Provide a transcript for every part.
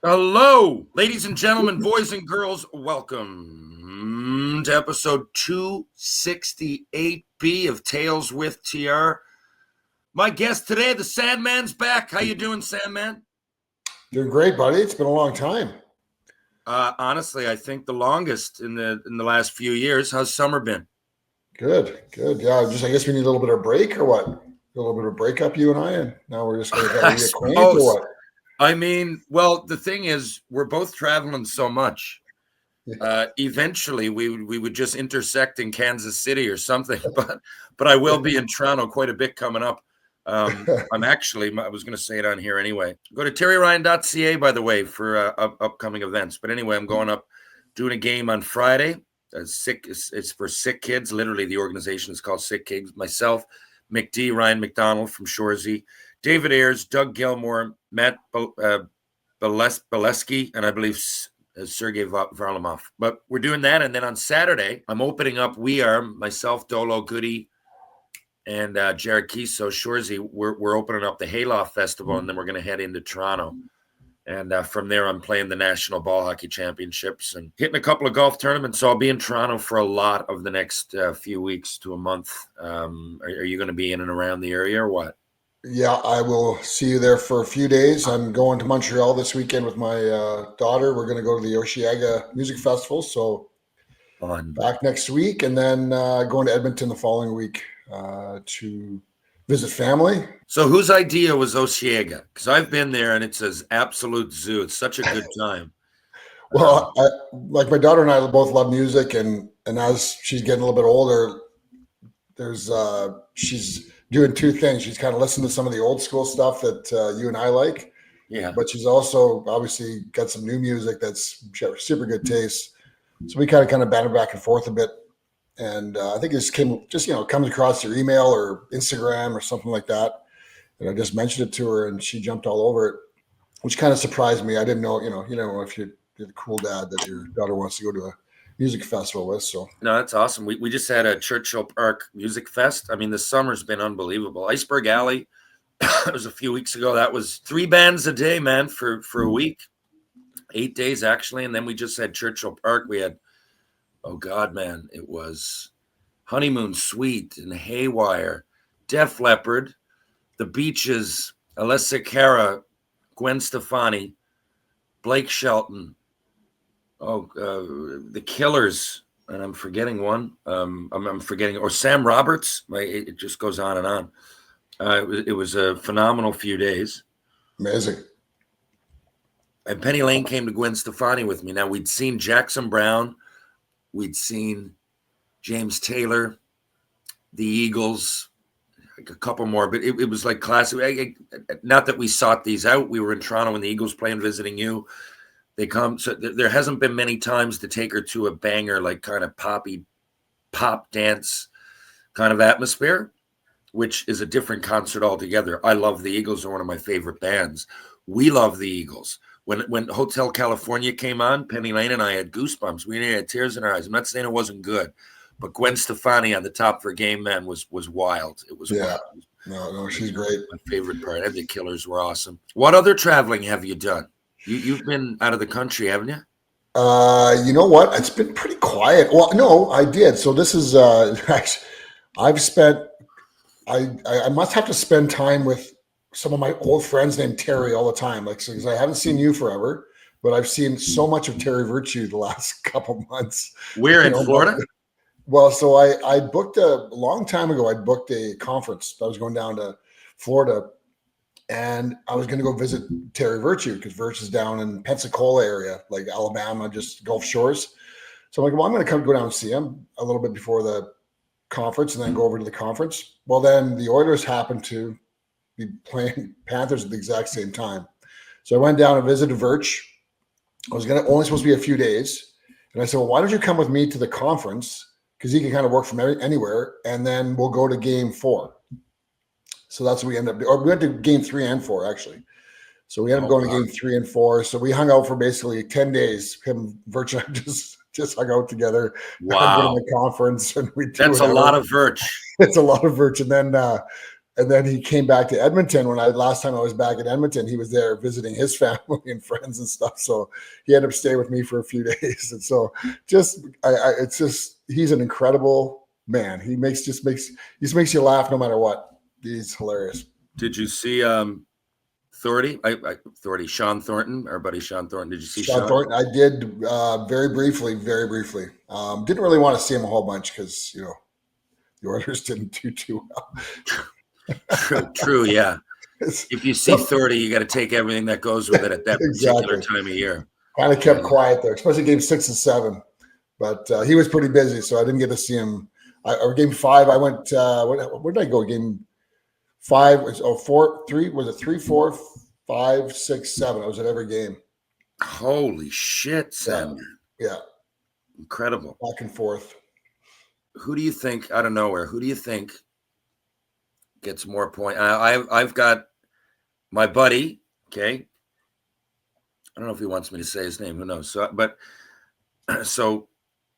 Hello, ladies and gentlemen, boys and girls. Welcome to episode 268B of Tales with TR. My guest today, the Sandman's back. How you doing, Sandman? Doing great, buddy. It's been a long time. Honestly, I think the longest in the last few years. How's summer been? Good. Yeah, I guess we need a little bit of break or what? A little bit of breakup, you and I, and now we're just going to I reacquaint or suppose. what? I mean, well, the thing is, we're both traveling so much. Eventually, we would just intersect in Kansas City or something. But I will be in Toronto quite a bit coming up. I was going to say it on here anyway. Go to terryryan.ca, by the way, for upcoming events. But anyway, I'm going up doing a game on Friday. It's for sick kids. Literally, the organization is called Sick Kids. Myself, McD, Ryan McDonald from Shoresy, David Ayers, Doug Gilmore, Matt Bolesky, and I believe Sergei Varlamov. But we're doing that. And then on Saturday, I'm opening up. We are, myself, Dolo Goody, and Jared Kiso, Shoresy. We're opening up the Hayloft Festival, and then we're going to head into Toronto. And from there, I'm playing the National Ball Hockey Championships and hitting a couple of golf tournaments. So I'll be in Toronto for a lot of the next few weeks to a month. Are you going to be in and around the area or what? Yeah, I will see you there for a few days. I'm going to Montreal this weekend with my daughter. We're going to go to the Osheaga Music Festival. So back next week, and then going to Edmonton the following week to visit family. So whose idea was Osheaga? Because I've been there, and it's an absolute zoo. It's such a good time. Well, like my daughter and I both love music, and as she's getting a little bit older, she's doing two things. She's kind of listening to some of the old school stuff that you and I like. Yeah. But she's also obviously got some new music that's super good taste. So we kind of banter back and forth a bit. And I think it comes across your email or Instagram or something like that. And I just mentioned it to her, and she jumped all over it, which kind of surprised me. I didn't know, you don't know if you're the cool dad that your daughter wants to go to a music festival with. So no, that's awesome. We just had a Churchill Park Music Fest. I mean, the summer's been unbelievable. Iceberg Alley, it was a few weeks ago. That was 3 bands a day, man, for a week, 8 days actually. And then we just had Churchill Park. We had, oh God, man, it was Honeymoon Suite and Haywire, Def Leppard, The Beaches, Alessia Cara, Gwen Stefani, Blake Shelton, the Killers, and I'm forgetting one. I'm forgetting, or Sam Roberts. It just goes on and on. It was a phenomenal few days. Amazing. And Penny Lane came to Gwen Stefani with me. Now, we'd seen Jackson Brown. We'd seen James Taylor, the Eagles, like a couple more, but it was like classic. Not that we sought these out. We were in Toronto when the Eagles playing, visiting you. They come, so there hasn't been many times to take her to a banger, like kind of poppy, pop dance kind of atmosphere, which is a different concert altogether. I love the Eagles. They're one of my favorite bands. We love the Eagles. When Hotel California came on, Penny Lane and I had goosebumps. We had tears in our eyes. I'm not saying it wasn't good, but Gwen Stefani on the top of her game, man, was wild. It was wild. No, she's great. My favorite part. And the Killers were awesome. What other traveling have you done? You've been out of the country, haven't you? You know what? It's been pretty quiet. Well, no, I did. So this is actually, I must have to spend time with some of my old friends named Terry all the time. Like, because I haven't seen you forever, but I've seen so much of Terry Virtue the last couple months. We're in Florida? Well, so I booked a long time ago. I booked a conference. I was going down to Florida, and I was going to go visit Terry Virtue because Virtue is down in Pensacola area, like Alabama, just Gulf Shores. So I'm like, well, I'm going to go down and see him a little bit before the conference and then go over to the conference. Well, then the Oilers happened to be playing Panthers at the exact same time. So I went down and visited Virtue. I was only supposed to be a few days. And I said, well, why don't you come with me to the conference? Because he can kind of work from anywhere. And then we'll go to game 4. So that's what we ended up doing. Or we went to game 3 and 4, actually. So we ended up going to game 3 and 4. So we hung out for basically 10 days. Him, Virtue, and I just hung out together. Wow. In the conference. And that's a lot of Virtue. It's a lot of Virtue. And then And then he came back to Edmonton last time I was back in Edmonton. He was there visiting his family and friends and stuff. So he ended up staying with me for a few days. And so it's just he's an incredible man. He just makes you laugh no matter what. He's hilarious. Did you see Thornton? Sean Thornton, our buddy Sean Thornton. Did you see Sean Thornton? I did very briefly. Didn't really want to see him a whole bunch because the Oilers didn't do too well. True, yeah. If you see 30, you got to take everything that goes with it at that particular time of year. Kind of kept quiet there, especially game 6 and 7. But he was pretty busy, so I didn't get to see him. Game 5, I went. Where did I go? Game 5 was 3? Was it 3, 4, 5, 6, 7? I was at every game. Holy shit, Sam! Yeah, incredible. Back and forth. Who do you think out of nowhere? Who do you think gets more points? I've got my buddy. Okay, I don't know if he wants me to say his name. Who knows? So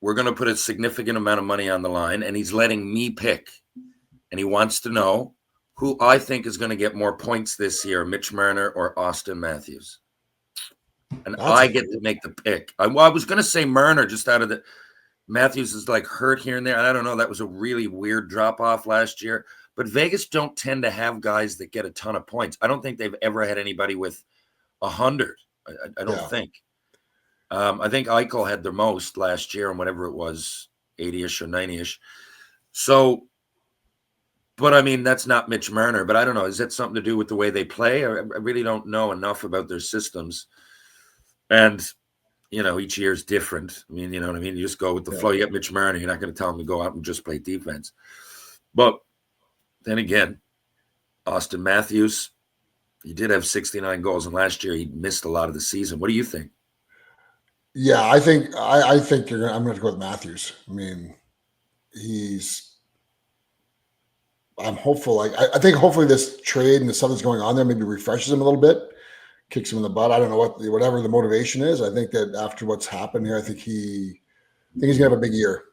we're going to put a significant amount of money on the line, and he's letting me pick, and he wants to know who I think is going to get more points this year: Mitch Marner or Austin Matthews. And I get to make the pick. I was going to say Marner just out of the. Matthews is like hurt here and there. And I don't know. That was a really weird drop off last year. But Vegas don't tend to have guys that get a ton of points. I don't think they've ever had anybody with 100. I don't think. I think Eichel had the most last year and whatever it was, 80-ish or 90-ish. So, but I mean, that's not Mitch Marner. But I don't know. Is that something to do with the way they play? I really don't know enough about their systems. And each year is different. I mean, you know what I mean? You just go with the flow. You get Mitch Marner. You're not going to tell him to go out and just play defense. But then again, Austin Matthews, he did have 69 goals. And last year, he missed a lot of the season. What do you think? Yeah, I think I'm going to go with Matthews. I mean, I'm hopeful. I think hopefully this trade and the stuff that's going on there maybe refreshes him a little bit. Kicks him in the butt. I don't know whatever the motivation is. I think that after what's happened here, I think he's going to have a big year.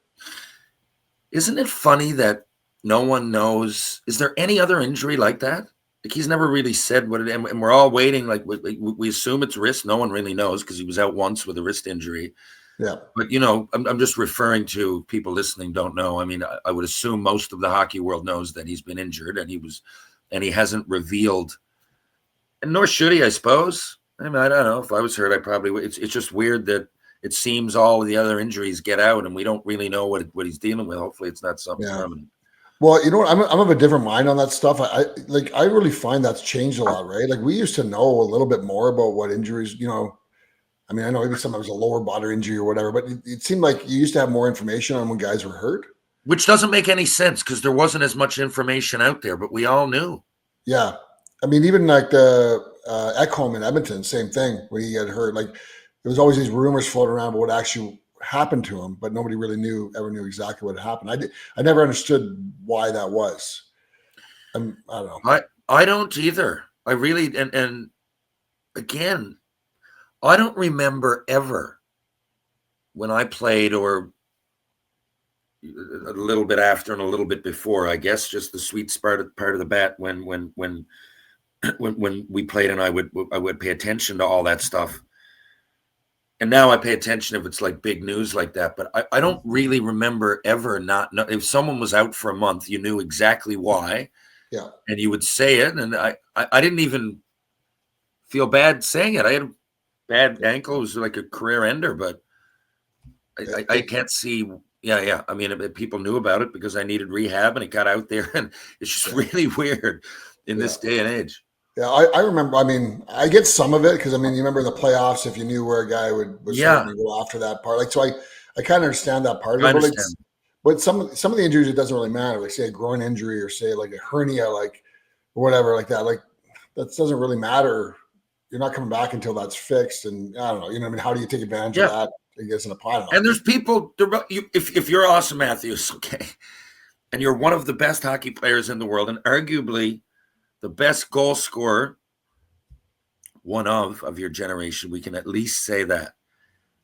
Isn't it funny that no one knows? Is there any other injury like that? Like he's never really said what it, and we're all waiting. Like we assume it's wrist. No one really knows because he was out once with a wrist injury. Yeah. But I'm just referring to people listening don't know. I mean, I would assume most of the hockey world knows that he's been injured and he hasn't revealed. And nor should he, I suppose. I mean, I don't know. If I was hurt, I probably would. It's just weird that it seems all of the other injuries get out and we don't really know what he's dealing with. Hopefully it's not something permanent. Well, you know what? I'm of a different mind on that stuff. I really find that's changed a lot, right? Like we used to know a little bit more about what injuries, I mean, I know maybe sometimes a lower body injury or whatever, but it seemed like you used to have more information on when guys were hurt. Which doesn't make any sense because there wasn't as much information out there, but we all knew. Yeah. I mean, even like the Ekholm in Edmonton, same thing. When he had hurt, like there was always these rumors floating around about what actually happened to him, but nobody really ever knew exactly what happened. I never understood why that was. I don't know. I don't either. I really and again, I don't remember ever when I played or a little bit after and a little bit before. I guess just the sweet part of the bat when we played and I would pay attention to all that stuff. And now I pay attention if it's like big news like that. But I don't really remember ever not know. If someone was out for a month, you knew exactly why. Yeah. And you would say it. And I didn't even feel bad saying it. I had a bad ankle. It was like a career ender, but I can't see. Yeah. I mean, people knew about it because I needed rehab and it got out there. And it's just really weird in this day and age. Yeah, I remember. I mean, I get some of it because you remember in the playoffs, if you knew where a guy was starting to go after that part. Like, so I kind of understand that part of it. But some of the injuries, it doesn't really matter. Like, say a groin injury or say like a hernia, like or whatever, like that. Like that doesn't really matter. You're not coming back until that's fixed. And I don't know. You know what I mean? How do you take advantage of that? I guess in a pilot. And there's people. If you're Austin Matthews, okay, and you're one of the best hockey players in the world, and arguably the best goal scorer, one of your generation, we can at least say that.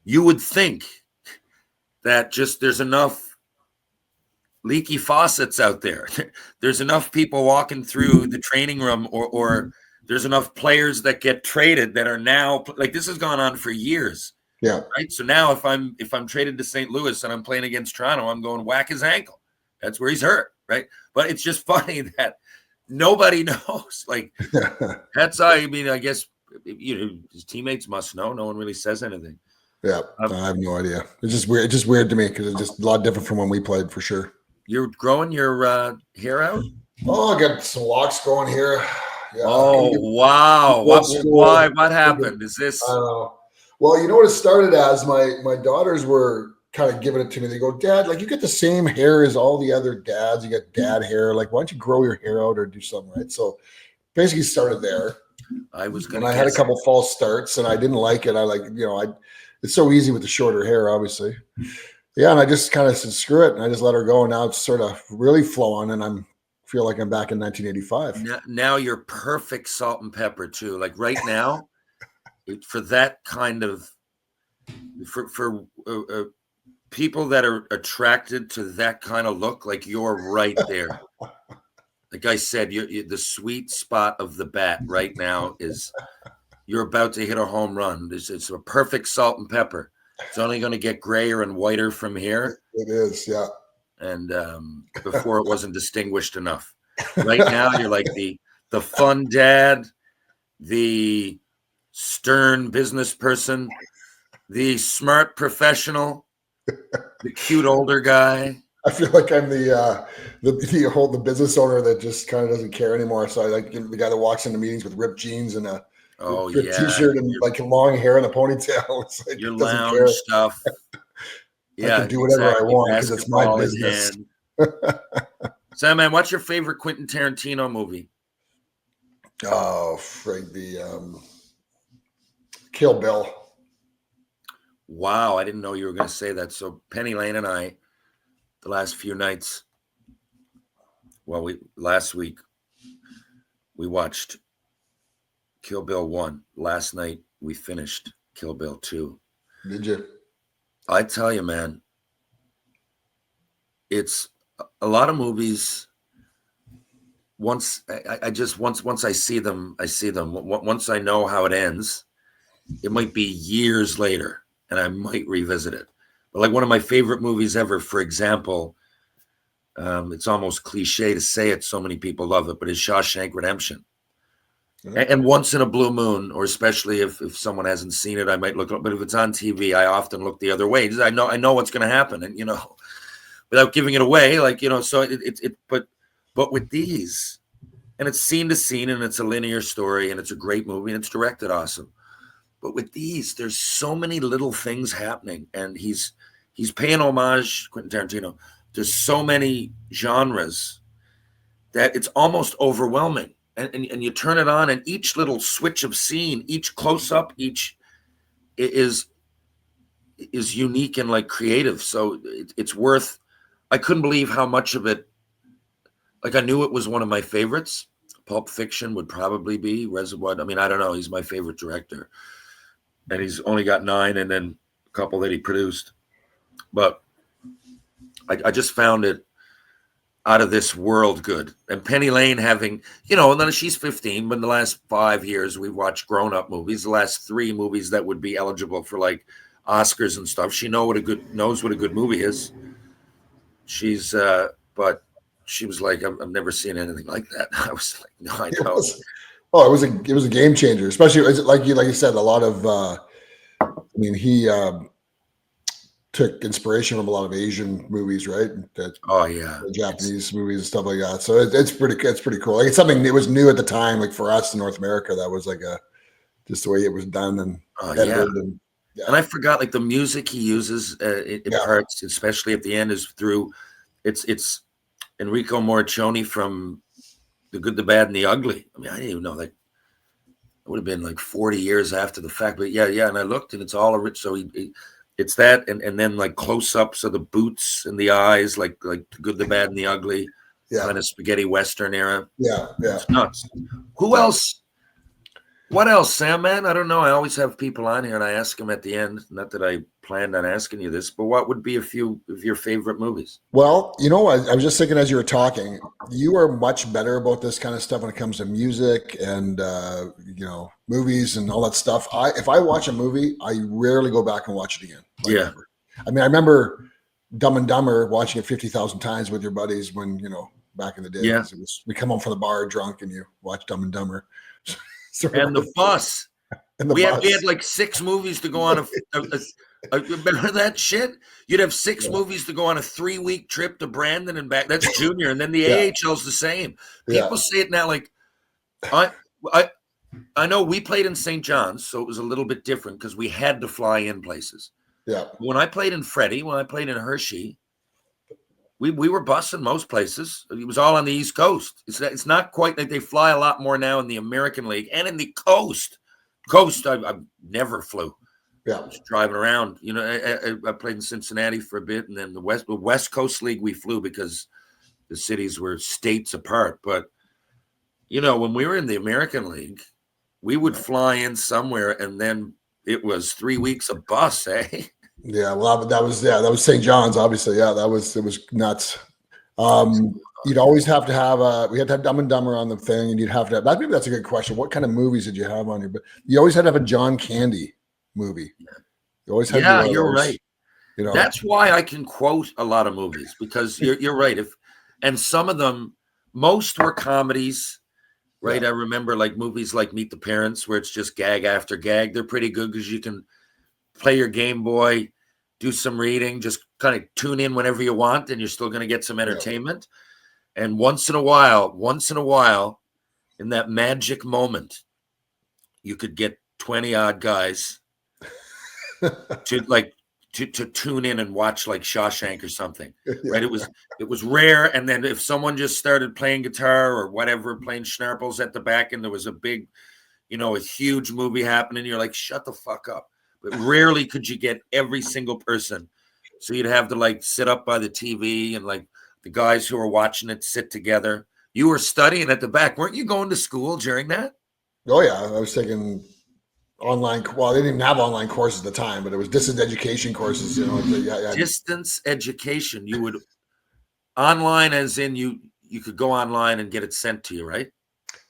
You would think that just there's enough leaky faucets out there. There's enough people walking through the training room, or there's enough players that get traded that are now like this has gone on for years. Yeah. Right. So now if I'm traded to St. Louis and I'm playing against Toronto, I'm going whack his ankle. That's where he's hurt. Right. But it's just funny that nobody knows. Like that's I mean, I guess his teammates must know. No one really says anything. Yeah. I have no idea. It's just weird. It's just weird to me because it's just a lot different from when we played for sure. You're growing your hair out? Oh, I got some locks going here. Yeah. Oh, wow. Why? What happened? Is this? I don't know. Well, you know what it started as? My daughters were kind of giving it to me. They go, Dad, like you get the same hair as all the other dads. You got dad hair. Like, why don't you grow your hair out or do something, right? So basically started there. I had a couple false starts and I didn't like it. It's so easy with the shorter hair, obviously. Yeah, and I just kind of said, screw it. And I just let her go. And now it's sort of really flowing and feel like I'm back in 1985. Now you're perfect salt and pepper too. Like right now, for that kind of for people that are attracted to that kind of look, like you're right there. Like I said, you're the sweet spot of the bat right now is you're about to hit a home run. It's a perfect salt and pepper. It's only going to get grayer and whiter from here. It is, yeah. And before it wasn't distinguished enough. Right now, you're like the fun dad, the stern business person, the smart professional, the cute older guy. I feel like I'm the business owner that just kind of doesn't care anymore. So I like the guy that walks into meetings with ripped jeans and a t-shirt and like long hair and a ponytail. It's like your lounge stuff. Yeah, I can do whatever I want because it's my business. So, man, what's your favorite Quentin Tarantino movie? Oh, frig, the Kill Bill. Wow, I didn't know you were going to say that. So Penny Lane and I, the last few nights, last week, we watched Kill Bill 1. Last night, we finished Kill Bill 2. Did you? I tell you, man, it's a lot of movies. Once I see them, I see them. Once I know how it ends, it might be years later, and I might revisit it. But like one of my favorite movies ever, for example, it's almost cliche to say it, so many people love it, but it's Shawshank Redemption. Mm-hmm. And once in a blue moon, or especially if someone hasn't seen it, I might look up. But if it's on TV, I often look the other way. I know what's going to happen, and without giving it away, so but with these, and it's scene to scene, and it's a linear story, and it's a great movie, and it's directed awesome. But with these, there's so many little things happening, and he's paying homage, Quentin Tarantino. There's so many genres that it's almost overwhelming. And you turn it on, and each little switch of scene, each close up, each is unique and like creative. So it's worth. I couldn't believe how much of it. Like I knew it was one of my favorites. Pulp Fiction would probably be Reservoir. I mean, I don't know. He's my favorite director, and he's only got 9, and then a couple that he produced. But I just found it out of this world good. And Penny Lane having, and then she's 15, but in the last 5 years, we've watched grown-up movies. The last 3 movies that would be eligible for like Oscars and stuff. She knows what a good movie is. She's, but she was like, I've never seen anything like that. I was like, no, I know. It was a game changer, especially like you said, a lot of, he took inspiration from a lot of Asian movies, right? The Japanese movies and stuff like that. So it's pretty cool. Like it's something, it was new at the time. Like for us in North America, that was like just the way it was done and edited. And I forgot like the music he uses in parts, especially at the end, is through it's Enrico Morricone from The Good, the Bad, and the Ugly. I mean, I didn't even know that. It would have been like 40 years after the fact, but yeah. And I looked, and it's all rich. So it's that, and then like close-ups of the boots and the eyes, like The Good, the Bad, and the Ugly, kind of spaghetti Western era. Yeah. It's nuts. Who else What else, Sam, man? I don't know. I always have people on here and I ask them at the end. Not that I planned on asking you this, but what would be a few of your favorite movies? Well, I was just thinking as you were talking, you are much better about this kind of stuff when it comes to music and movies and all that stuff. If I watch a movie, I rarely go back and watch it again. Like Yeah. ever. I mean, I remember Dumb and Dumber, watching it 50,000 times with your buddies when back in the day. Yeah. It was, we come home from the bar drunk and you watch Dumb and Dumber. And the bus. And the we bus. had like 6 movies to go on remember that shit? You'd have 6 movies to go on a 3-week trip to Brandon and back. That's junior, and then the AHL's the same. People say it now like I know we played in St. John's, so it was a little bit different because we had to fly in places. Yeah. When I played in Freddie, when I played in Hershey, we were busing most places. It was all on the East Coast. It's not quite like they fly a lot more now in the American League and in the Coast. I never flew. Yeah, just driving around. I played in Cincinnati for a bit, and then the West Coast League we flew because the cities were states apart. But when we were in the American League, we would fly in somewhere, and then it was 3 weeks of bus, eh? Yeah, well, that was St. John's, obviously. Yeah, it was nuts. You'd always have to have we had to have Dumb and Dumber on the thing, and you'd have to have, maybe that's a good question. What kind of movies did you have on here? But you always had to have a John Candy movie. You always had to you're right. That's why I can quote a lot of movies, because you're right. And some of them, most were comedies, right? I remember like movies like Meet the Parents, where it's just gag after gag. They're pretty good because you can play your Game Boy, do some reading, just kind of tune in whenever you want, and you're still going to get some entertainment. And once in a while, in that magic moment, you could get 20 odd guys to tune in and watch like Shawshank or something, right? It was rare. And then if someone just started playing guitar or whatever, playing schnarples at the back, and there was a big, a huge movie happening, you're like, shut the fuck up. But rarely could you get every single person. So you'd have to like sit up by the TV, and like the guys who were watching it sit together. You were studying at the back. Weren't you going to school during that? Oh, yeah. I was taking online. Well, they didn't even have online courses at the time, but it was distance education courses. Distance education. You would online, as in you could go online and get it sent to you, right?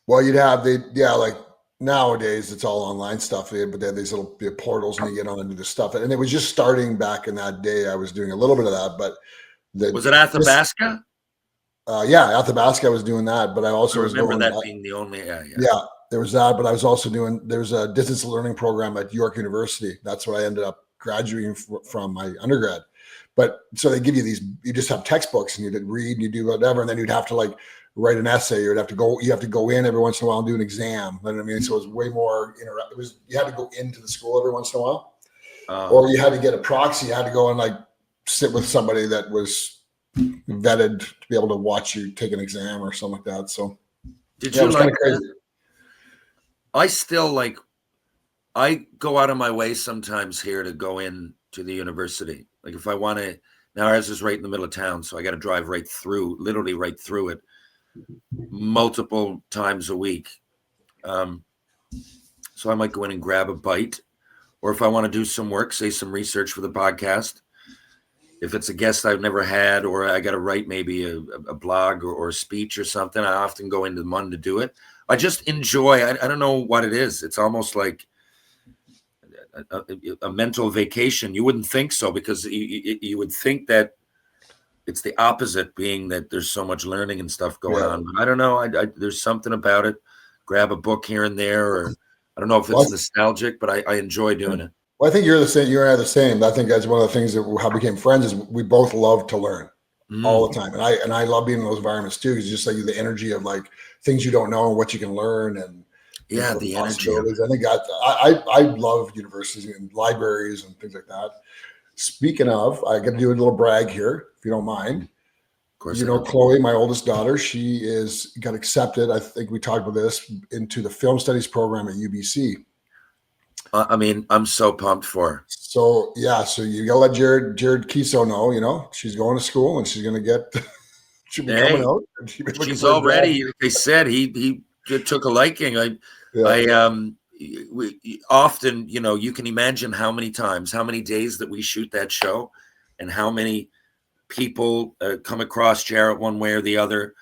Well, you'd have like nowadays it's all online stuff, but they had these little portals and you get on and do the stuff. And it was just starting back in that day. I was doing a little bit of that, but was it Athabasca? Athabasca, I was doing that, but I also remember that being the only. Yeah. There was that, but I was also there's a distance learning program at York University. That's what I ended up graduating from my undergrad. But so they give you you just have textbooks and you read and you do whatever, and then you'd have to like write an essay. You have to go in every once in a while and do an exam. You know what I mean? So it was way more interactive. You had to go into the school every once in a while, or you had to get a proxy. You had to go and like sit with somebody that was vetted to be able to watch you take an exam or something like that. So did you like that? I still I go out of my way sometimes here to go in to the university. Like if I want to, now ours is right in the middle of town, so I got to drive literally right through it multiple times a week. So I might go in and grab a bite, or if I want to do some work, say some research for the podcast, if it's a guest I've never had, or I got to write maybe a blog or a speech or something, I often go into the MUN to do it. I just enjoy, I don't know what it is. It's almost like a mental vacation. You wouldn't think so, because you would think that it's the opposite, being that there's so much learning and stuff going on. But I don't know. There's something about it. Grab a book here and there, or I don't know if it's nostalgic, but I enjoy doing it. Well, I think you're the same. You and I are the same. I think that's one of the things that how we became friends is we both love to learn all the time, and I love being in those environments too. It's just like the energy of like things you don't know and what you can learn, and the energy. I think I love universities and libraries and things like that. Speaking of, I got to do a little brag here, if you don't mind. Of course, Chloe, my oldest daughter, she got accepted. I think we talked about this, into the film studies program at UBC. I mean, I'm so pumped for her. So you gotta let Jared Kiso know, she's going to school and she's gonna she'll be coming out. She's already, like they said, he took a liking. often, you can imagine how many times, how many days that we shoot that show, and how many people come across Jarrett one way or the other.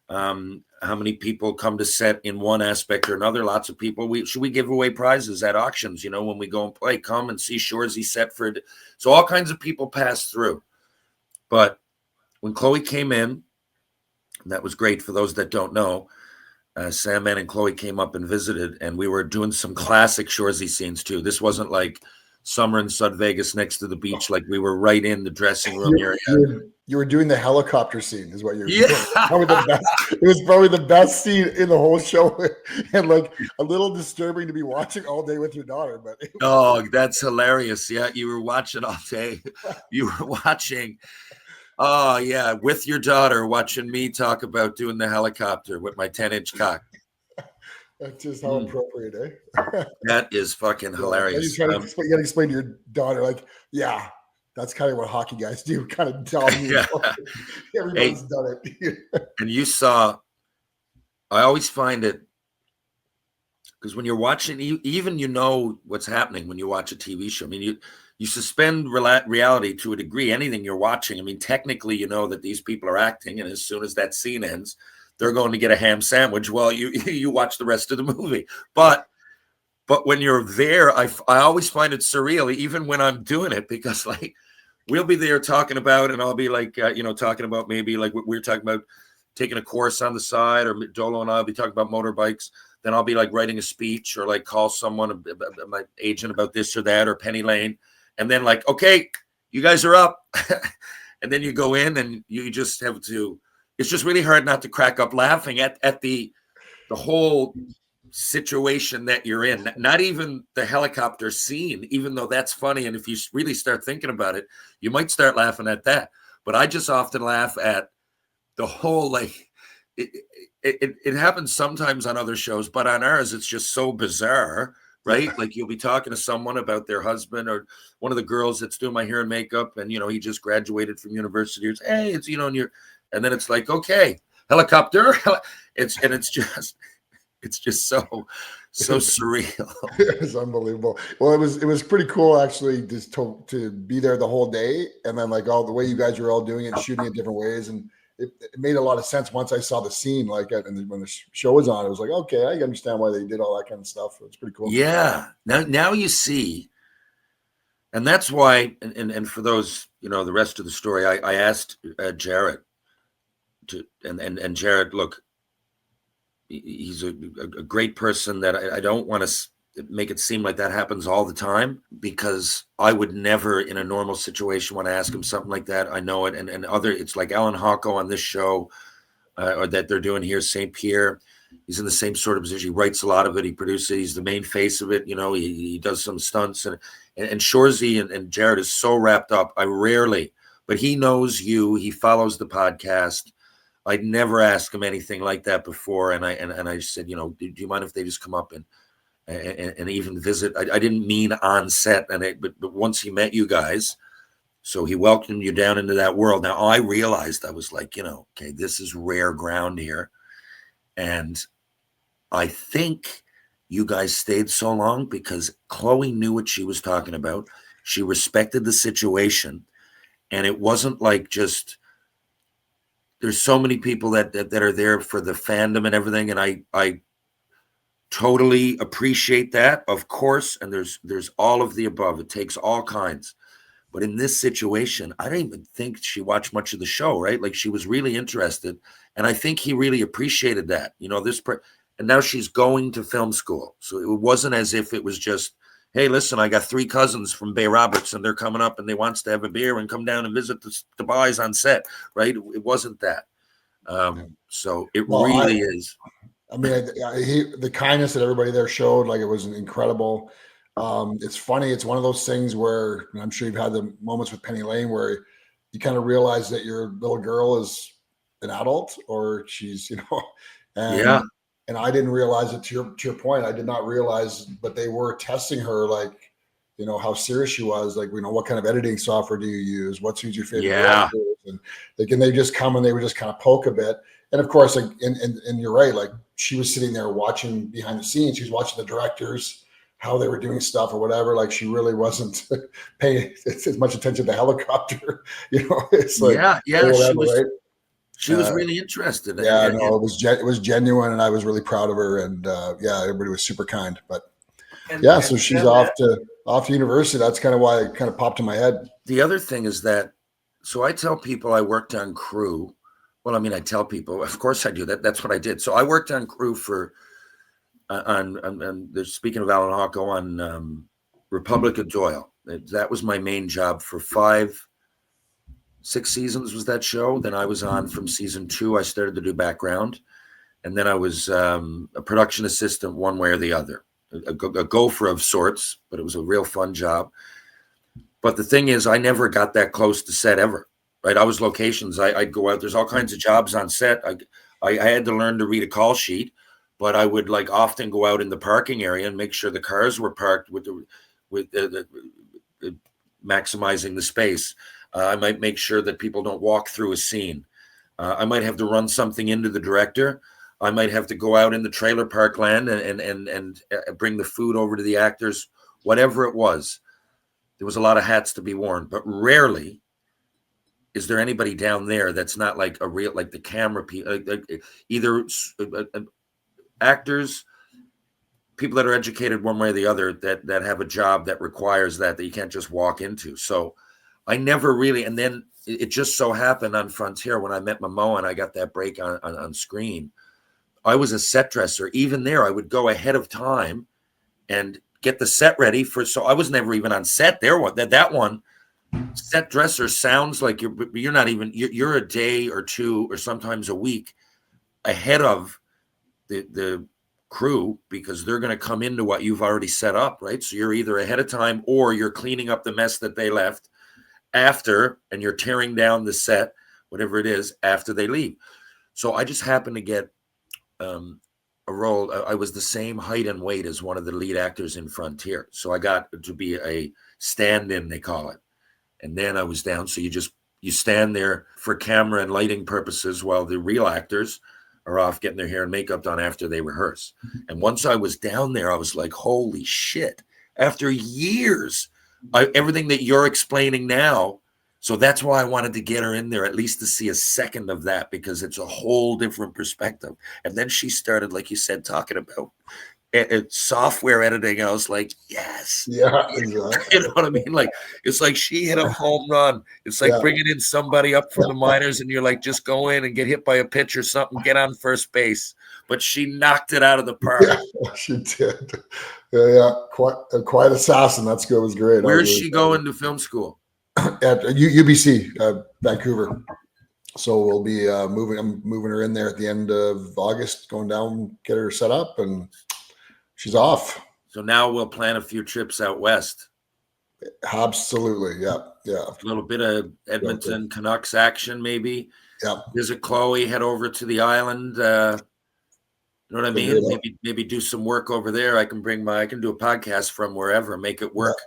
How many people come to set in one aspect or another? Lots of people. Should we give away prizes at auctions? When we go and play, come and see Shoresy set for it. So all kinds of people pass through. But when Chloe came in, and that was great for those that don't know, Sandman and Chloe came up and visited, and we were doing some classic Shoresy scenes too. This wasn't like summer in Sud Vegas next to the beach. Like, we were right in the dressing room area. You were doing the helicopter scene, is what you were doing. Yeah. Probably the best. It was probably the best scene in the whole show, and like a little disturbing to be watching all day with your daughter. But Oh, that's hilarious. Yeah, you were watching all day. You were watching. Oh, yeah, with your daughter, watching me talk about doing the helicopter with my 10-inch cock. That's just how appropriate, eh? That is fucking hilarious. You got to explain to your daughter, like, yeah, that's kind of what hockey guys do, kind of dominate. Yeah. Everybody's done it. And you saw, I always find it, because when you're watching, even what's happening when you watch a TV show. I mean, you suspend reality to a degree. Anything you're watching, I mean, technically, you know that these people are acting, and as soon as that scene ends, they're going to get a ham sandwich while you watch the rest of the movie. But when you're there, I always find it surreal, even when I'm doing it, because like we'll be there talking about, and I'll be like, talking about maybe like what we're talking about, taking a course on the side, or Dolo and I'll be talking about motorbikes. Then I'll be like writing a speech, or like call someone, my agent, about this or that, or Penny Lane. And then like, okay, you guys are up. And then you go in and you just have to, it's just really hard not to crack up laughing at the whole situation that you're in. Not even the helicopter scene, even though that's funny. And if you really start thinking about it, you might start laughing at that. But I just often laugh at the whole, like, it happens sometimes on other shows, but on ours, it's just so bizarre, right? Like, you'll be talking to someone about their husband, or one of the girls that's doing my hair and makeup, and he just graduated from university. It's, hey, it's and then it's like, okay, helicopter. It's just so surreal. It's unbelievable. Well, it was pretty cool actually, just to be there the whole day, and then like all the way you guys were all doing it, shooting it different ways, and it made a lot of sense once I saw the scene. Like, and when the show was on, it was like, okay, I understand why they did all that kind of stuff. It's pretty cool. Yeah. Now you see, and that's why. And for those, the rest of the story, I asked Jarrett to, and Jarrett, look, he's a great person that I don't want to make it seem like that happens all the time, because I would never in a normal situation want to ask him something like that. I know it. And other, it's like Alan Hocko on this show, or that they're doing here, St. Pierre. He's in the same sort of position. He writes a lot of it. He produces it. He's the main face of it. He does some stunts, and Shoresy and Jarrett is so wrapped up. I rarely, but he knows you. He follows the podcast. I'd never asked him anything like that before. And I said, do you mind if they just come up and even visit? I didn't mean on set, but once he met you guys, so he welcomed you down into that world. Now I realized, I was like, okay, this is rare ground here. And I think you guys stayed so long because Chloe knew what she was talking about. She respected the situation. And it wasn't like just, there's so many people that are there for the fandom and everything. And I totally appreciate that, of course. And there's all of the above. It takes all kinds. But in this situation, I don't even think she watched much of the show, right? Like, she was really interested. And I think he really appreciated that, and now she's going to film school. So it wasn't as if it was just, hey, listen, I got 3 cousins from Bay Roberts and they're coming up and they wants to have a beer and come down and visit the boys on set, right? It wasn't that. So it really is. I mean, the kindness that everybody there showed, like, it was incredible. It's funny. It's one of those things where, and I'm sure you've had the moments with Penny Lane where you kind of realize that your little girl is an adult, or she's, and, and I didn't realize it, to your point. I did not realize, but they were testing her, like, how serious she was. Like, what kind of editing software do you use? Who's your favorite? Yeah. And they just come and they would just kind of poke a bit. And of course, like, and you're right. Like, she was sitting there watching behind the scenes. She was watching the directors, how they were doing stuff or whatever. Like she really wasn't paying as much attention to the helicopter. It's like whatever, right? She was really interested. Yeah, it was genuine, and I was really proud of her. And everybody was super kind. But so she's off to university. That's kind of why it kind of popped in my head. The other thing is that, so I tell people I worked on crew. Well, I mean, I tell people, of course I do that. That's what I did. So I worked on crew for, speaking of Alan Hawko, on Republic of Doyle. That was my main job for 6 seasons was that show. Then I was on from season 2. I started to do background. And then I was a production assistant one way or the other, a gopher of sorts, but it was a real fun job. But the thing is, I never got that close to set ever, right? I was locations. I'd go out. There's all kinds of jobs on set. I had to learn to read a call sheet, but I would like often go out in the parking area and make sure the cars were parked with maximizing the space. I might make sure that people don't walk through a scene. I might have to run something into the director. I might have to go out in the trailer park land and bring the food over to the actors, whatever it was. There was a lot of hats to be worn, but rarely is there anybody down there that's not like a real, like the camera people, either actors, people that are educated one way or the other, that have a job that requires that you can't just walk into. So I never really, and then it just so happened on Frontier when I met Momoa and I got that break on screen, I was a set dresser. Even there, I would go ahead of time and get the set ready so I was never even on set there. That one set dresser sounds like you're not even, you're a day or two or sometimes a week ahead of the crew because they're going to come into what you've already set up, right? So you're either ahead of time or you're cleaning up the mess that they left after, and you're tearing down the set, whatever it is, after they leave. So I just happened to get a role. I was the same height and weight as one of the lead actors in Frontier. So I got to be a stand-in, they call it. And then I was down. So you stand there for camera and lighting purposes while the real actors are off getting their hair and makeup done after they rehearse. And once I was down there, I was like, holy shit. After years, everything that you're explaining now. So that's why I wanted to get her in there, at least to see a second of that, because it's a whole different perspective. And then she started, like you said, talking about software editing. I was like, yes. Yeah, exactly. You know what I mean? Like, it's like she hit a home run. It's like bringing in somebody up from the minors and you're like, just go in and get hit by a pitch or something, get on first base. But she knocked it out of the park. Yeah, she did. Yeah. Quite assassin. That's good. It was great. Where's she going to film school? At UBC, Vancouver. So we'll be moving. I'm moving her in there at the end of August, going down, get her set up, and she's off. So now we'll plan a few trips out west. Absolutely. Yeah. A little bit of Edmonton Canucks action, maybe. Yeah. Visit Chloe, head over to the island. You know what I mean? Maybe do some work over there. I can do a podcast from wherever, make it work. Yeah.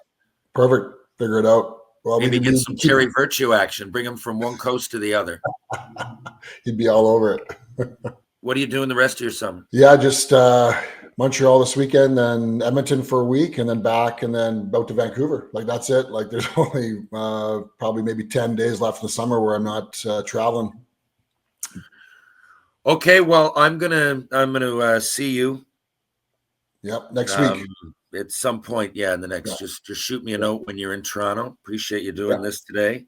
Perfect. Figure it out. Well, maybe get some Terry Virtue action. Bring him from one coast to the other. He'd be all over it. What are you doing the rest of your summer? Yeah, just Montreal this weekend, then Edmonton for a week, and then back, and then out to Vancouver. Like that's it. Like there's only probably maybe 10 days left in the summer where I'm not traveling. Okay, well, I'm gonna see you. Yep, next week. At some point, in the next, just shoot me a note when you're in Toronto. Appreciate you doing this today,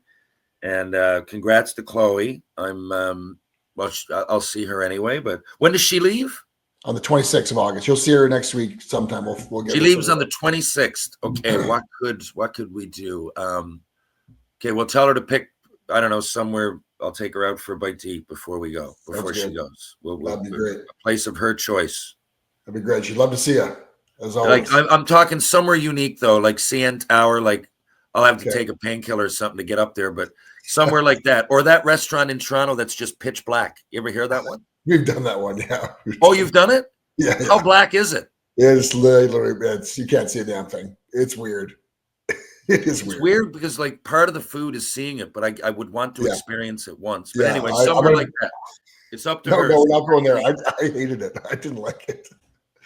and congrats to Chloe. I'll see her anyway. But when does she leave? On the 26th of August. You'll see her next week sometime. We'll get. She leaves on the 26th. Okay, what could we do? Okay, we'll tell her to pick. I don't know, somewhere. I'll take her out for a bite to eat before we go. Before she goes, that'd be great. A place of her choice. That'd be great. She'd love to see you. As always. Like I'm talking somewhere unique though, like CN Tower. Like I'll have to take a painkiller or something to get up there, but somewhere like that, or that restaurant in Toronto that's just pitch black. You ever hear that one? We've done that one, yeah. Oh, you've done it? Yeah. How black is it? It's literally you can't see a damn thing. It's weird. It is weird. It's weird because like part of the food is seeing it, but I would want to experience it once. But anyway, somewhere like that. It's up to her. No, we're not going there. I hated it. I didn't like it.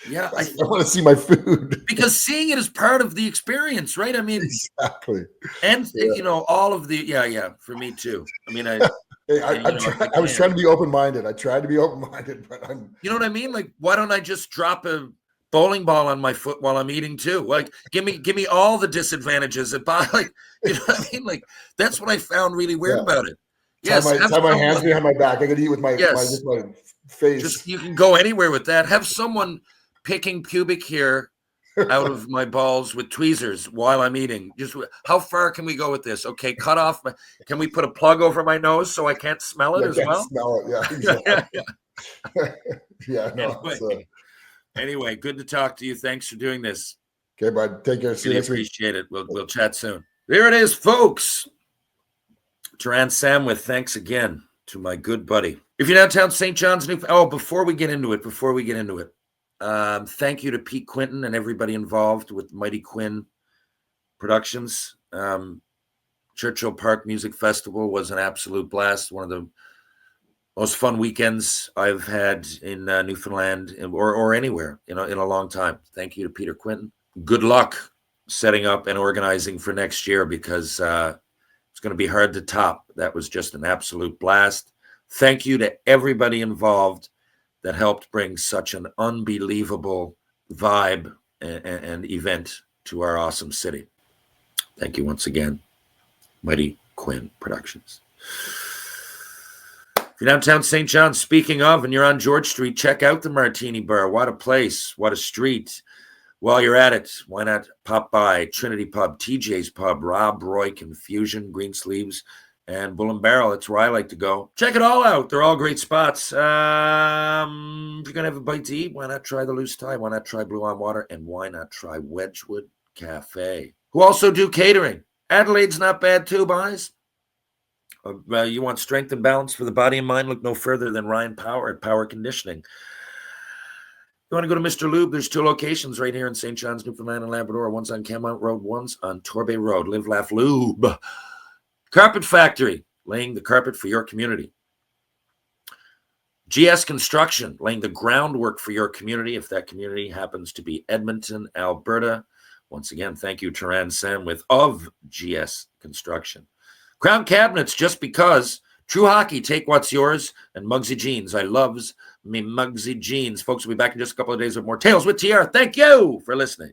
Yeah, I want to see my food. because seeing it is part of the experience, right? I mean, Exactly. and Yeah. all of the yeah, for me too. I mean, Hey, and I was trying to be open-minded. I tried to be open-minded, but I'm. you know what I mean? Like, why don't I just drop a bowling ball on my foot while I'm eating too? Like, give me all the disadvantages that like, you know what I mean? Like, that's what I found really weird Yeah. about it. Tie Yes, my hands behind my back. I could eat with my yes, face. just you can go anywhere with that. Have someone picking pubic hair out of my balls with tweezers while I'm eating. Just how far can we go with this? Okay, cut off. Can we put a plug over my nose so I can't smell it Yeah, I as can't well? smell it. Yeah, exactly. Yeah, no. Anyway, good to talk to you. Thanks for doing this. Okay, bud. Take care. See you Really next week. appreciate it. We'll chat soon. There it is, folks. Terran Sandwith, thanks again to my good buddy. If you're downtown St. John's, before we get into it, thank you to Pete Quinton and everybody involved with Mighty Quinn Productions. Churchill Park Music Festival was an absolute blast. One of the most fun weekends I've had in Newfoundland or anywhere in a long time. Thank you to Peter Quinton. Good luck setting up and organizing for next year because it's going to be hard to top. That was just an absolute blast. Thank you to everybody involved that helped bring such an unbelievable vibe and event to our awesome city. Thank you once again, Mighty Quinn Productions. If you're downtown St. John's, speaking of, and you're on George Street, check out the Martini Bar. What a place. What a street. While you're at it, why not pop by Trinity Pub, TJ's Pub, Rob Roy Confusion, Greensleeves, and Bull and Barrel. That's where I like to go. Check it all out. They're all great spots. If you're going to have a bite to eat, why not try the Loose Tie? Why not try Blue on Water? And why not try Wedgwood Cafe, who also do catering. Adelaide's not bad too, boys. You want strength and balance for the body and mind? Look no further than Ryan Power at Power Conditioning. You want to go to Mr. Lube? There's 2 locations right here in St. John's, Newfoundland and Labrador. One's on Camount Road, one's on Torbay Road. Live, laugh, lube. Carpet Factory, laying the carpet for your community. GS Construction, laying the groundwork for your community, if that community happens to be Edmonton, Alberta. Once again, thank you, Terran Sandwith of GS Construction. Crown Cabinets, just because. True Hockey, take what's yours. And Muggsy Jeans, I loves me Muggsy Jeans. Folks, we'll be back in just a couple of days with more Tales with TR. Thank you for listening.